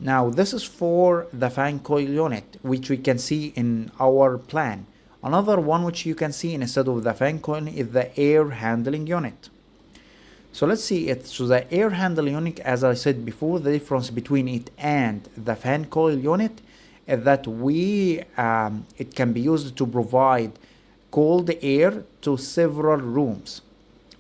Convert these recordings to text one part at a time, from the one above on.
Now this is for the fan coil unit, which we can see in our plan. Another one which you can see instead of the fan coil is the air handling unit. So let's see it. So the air handling unit, as I said before, the difference between it and the fan coil unit is that it can be used to provide cold air to several rooms.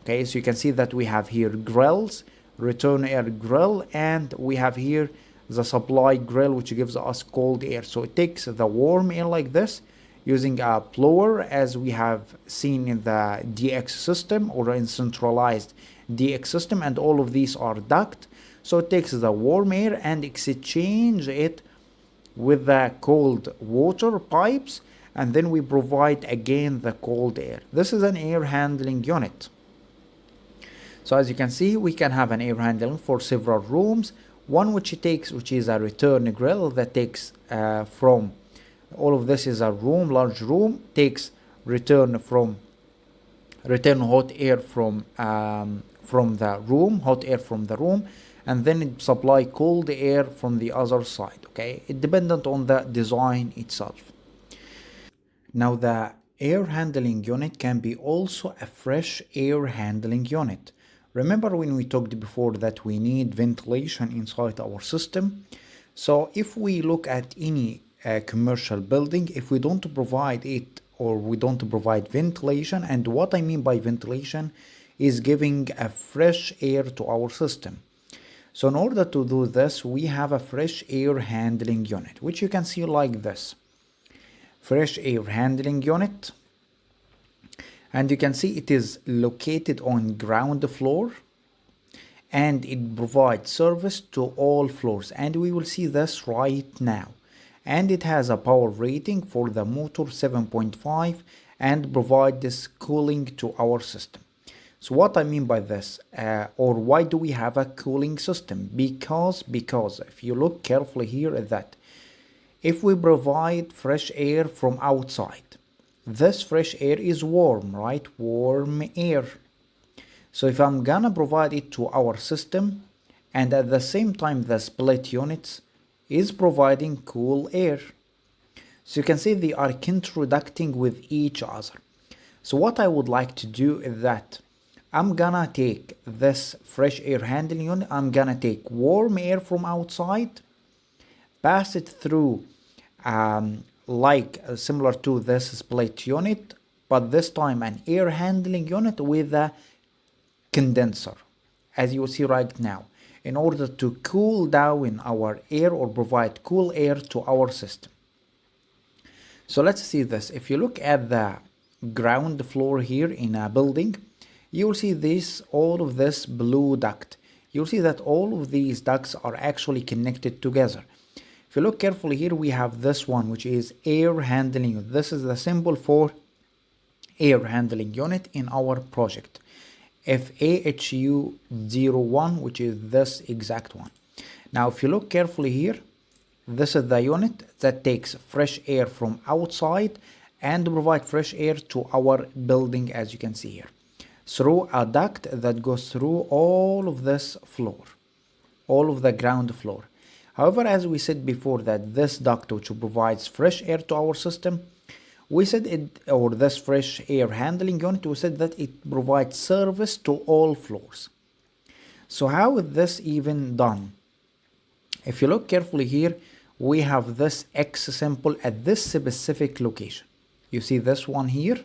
Okay, so you can see that we have here grills, return air grill, and we have here the supply grill, which gives us cold air. So it takes the warm air like this using a blower, as we have seen in the DX system or in centralized DX system, and all of these are duct. So it takes the warm air and exchange it with the cold water pipes, and then we provide again the cold air. This is an air handling unit. So as you can see, we can have an air handling for several rooms. One which is a return grill that takes from all of this is a room, large room, takes return hot air from the room, hot air from the room, and then it supply cold air from the other side. Okay, it dependent on the design itself. Now the air handling unit can be also a fresh air handling unit. Remember when we talked before that we need ventilation inside our system? So if we look at any commercial building, if we don't provide it, or we don't provide ventilation, and what I mean by ventilation is giving a fresh air to our system. So in order to do this, we have a fresh air handling unit, which you can see like this. Fresh air handling unit. And you can see it is located on ground floor, and it provides service to all floors, and we will see this right now. And it has a power rating for the motor 7.5 and provide this cooling to our system. So what I mean by this, or why do we have a cooling system? Because if you look carefully here at that, if we provide fresh air from outside, this fresh air is warm, right? Warm air. So if I'm gonna provide it to our system, and at the same time the split units is providing cool air, so you can see they are contradicting with each other. So what I would like to do is that I'm gonna take this fresh air handling unit, I'm gonna take warm air from outside, pass it through similar to this split unit, but this time an air handling unit with a condenser, as you will see right now, in order to cool down our air or provide cool air to our system. So let's see this. If you look at the ground floor here in a building, you will see all of this blue duct. You'll see that all of these ducts are actually connected together. If you look carefully here, we have this one, which is air handling unit. This is the symbol for air handling unit in our project. AHU01, which is this exact one. Now, if you look carefully here, this is the unit that takes fresh air from outside and provide fresh air to our building, as you can see here, through a duct that goes through all of this floor, all of the ground floor. However, as we said before, that this duct which provides fresh air to our system, we said it, or this fresh air handling unit, we said that it provides service to all floors. So how is this even done? If you look carefully here, we have this X symbol at this specific location. You see this one here,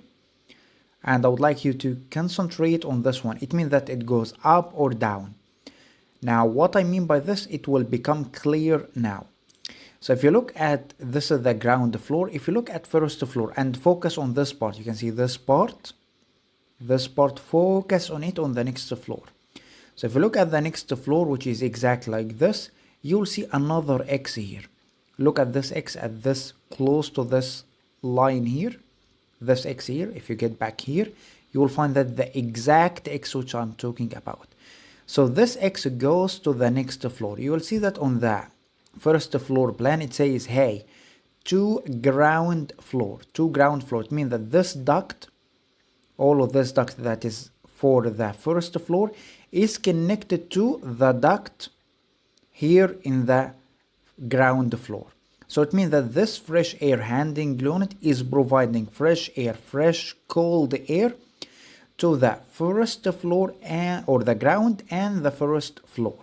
and I would like you to concentrate on this one. It means that it goes up or down. Now, what I mean by this, it will become clear now. So if you look at, this is the ground floor. If you look at first floor and focus on this part, you can see this part, focus on it on the next floor. So if you look at the next floor, which is exactly like this, you'll see another X here. Look at this X at this, close to this line here, this X here. If you get back here, you will find that the exact X which I'm talking about. So this X goes to the next floor. You will see that on the first floor plan, it says, hey, to ground floor. It means that this duct, all of this duct that is for the first floor, is connected to the duct here in the ground floor. So it means that this fresh air handling unit is providing fresh air, fresh cold air to the first floor or the ground and the first floor.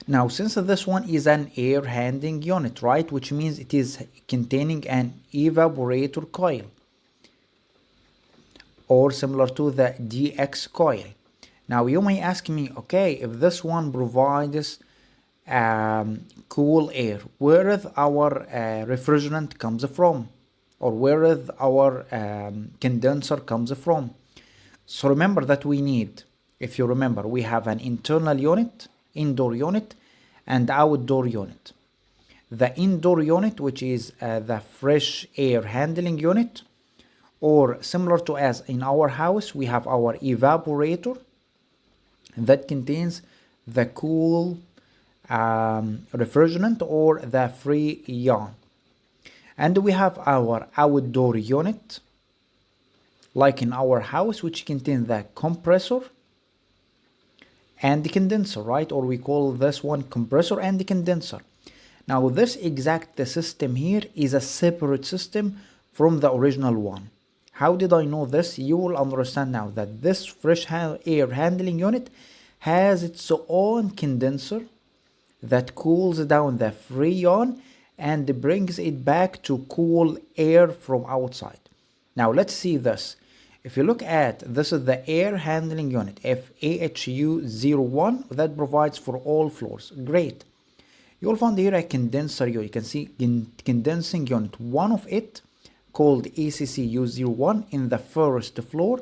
Now, since this one is an air handling unit, right, which means it is containing an evaporator coil or similar to the DX coil. Now, you may ask me, okay, if this one provides cool air, where is our refrigerant comes from, or where is our condenser comes from? So remember that we need, if you remember, we have an internal unit, indoor unit, and outdoor unit. The indoor unit, which is the fresh air handling unit, or similar to as in our house, we have our evaporator that contains the cool refrigerant or the freon. And we have our outdoor unit, like in our house, which contains the compressor and the condenser, right? Or we call this one compressor and the condenser. Now, this exact system here is a separate system from the original one. How did I know this? You will understand now that this fresh air handling unit has its own condenser that cools down the freon and brings it back to cool air from outside. Now, let's see this. If you look at, this is the air handling unit, AHU01, that provides for all floors. Great. You'll find here a condenser unit. You can see condensing unit, one of it called ACCU01 in the first floor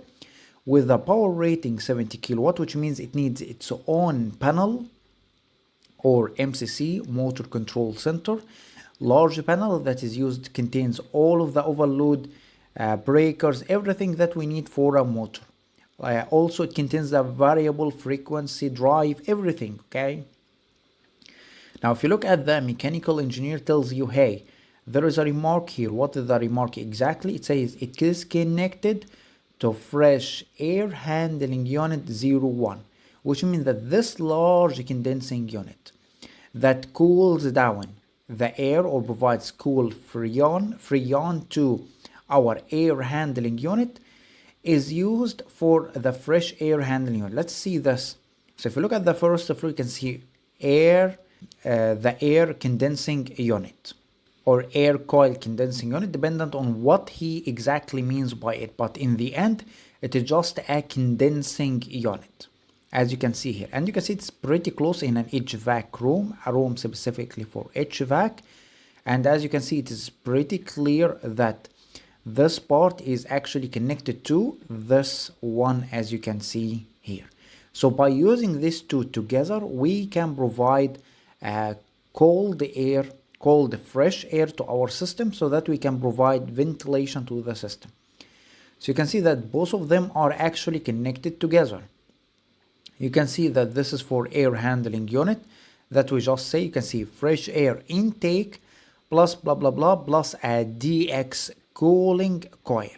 with a power rating 70 kilowatt, which means it needs its own panel or MCC, motor control center. Large panel that is used contains all of the overload breakers, everything that we need for a motor. Also, it contains the variable frequency drive, everything, okay? Now, if you look at the mechanical engineer tells you, hey, there is a remark here. What is the remark exactly? It says it is connected to fresh air handling unit 01, which means that this large condensing unit that cools down the air or provides cool freon to our air handling unit is used for the fresh air handling unit. Let's see this. So if you look at the first floor, you can see the air condensing unit or air coil condensing unit, dependent on what he exactly means by it. But in the end, it is just a condensing unit, as you can see here. And you can see it's pretty close in an HVAC room, a room specifically for HVAC. And as you can see, it is pretty clear that this part is actually connected to this one, as you can see here. So by using these two together, we can provide cold fresh air to our system so that we can provide ventilation to the system. So you can see that both of them are actually connected together. You can see that this is for air handling unit that we just say. You can see fresh air intake plus blah blah blah plus a DX cooling coil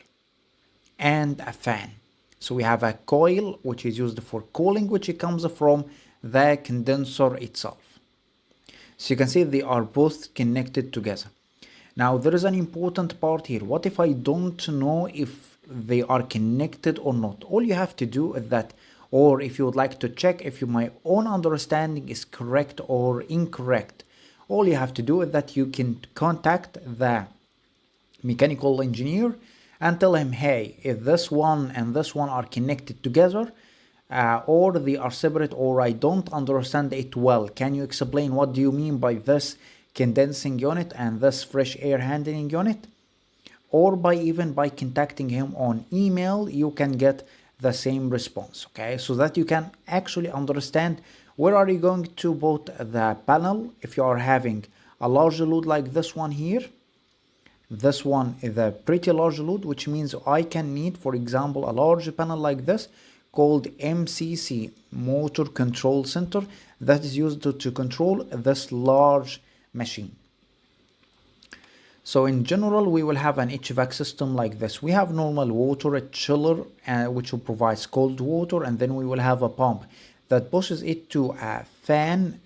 and a fan. So we have a coil which is used for cooling, which comes from the condenser itself. So you can see they are both connected together. Now there is an important part here. What if I don't know if they are connected or not? All you have to do is that, or if you would like to check if my own understanding is correct or incorrect, all you have to do is that you can contact the mechanical engineer and tell him, hey, if this one and this one are connected together, or they are separate, or I don't understand it well. Can you explain what do you mean by this condensing unit and this fresh air handling unit? Or even by contacting him on email, you can get the same response, okay? So that you can actually understand where are you going to put the panel. If you are having a large load like this one here, this one is a pretty large load, which means I can need, for example, a large panel like this called MCC, Motor Control Center, that is used to control this large machine. So in general, we will have an HVAC system like this. We have normal water, a chiller, which will provide cold water, and then we will have a pump that pushes it to a fan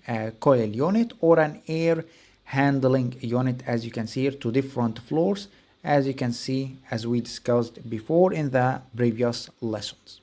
coil unit or an air handling unit, as you can see here, to different floors, as you can see, as we discussed before in the previous lessons.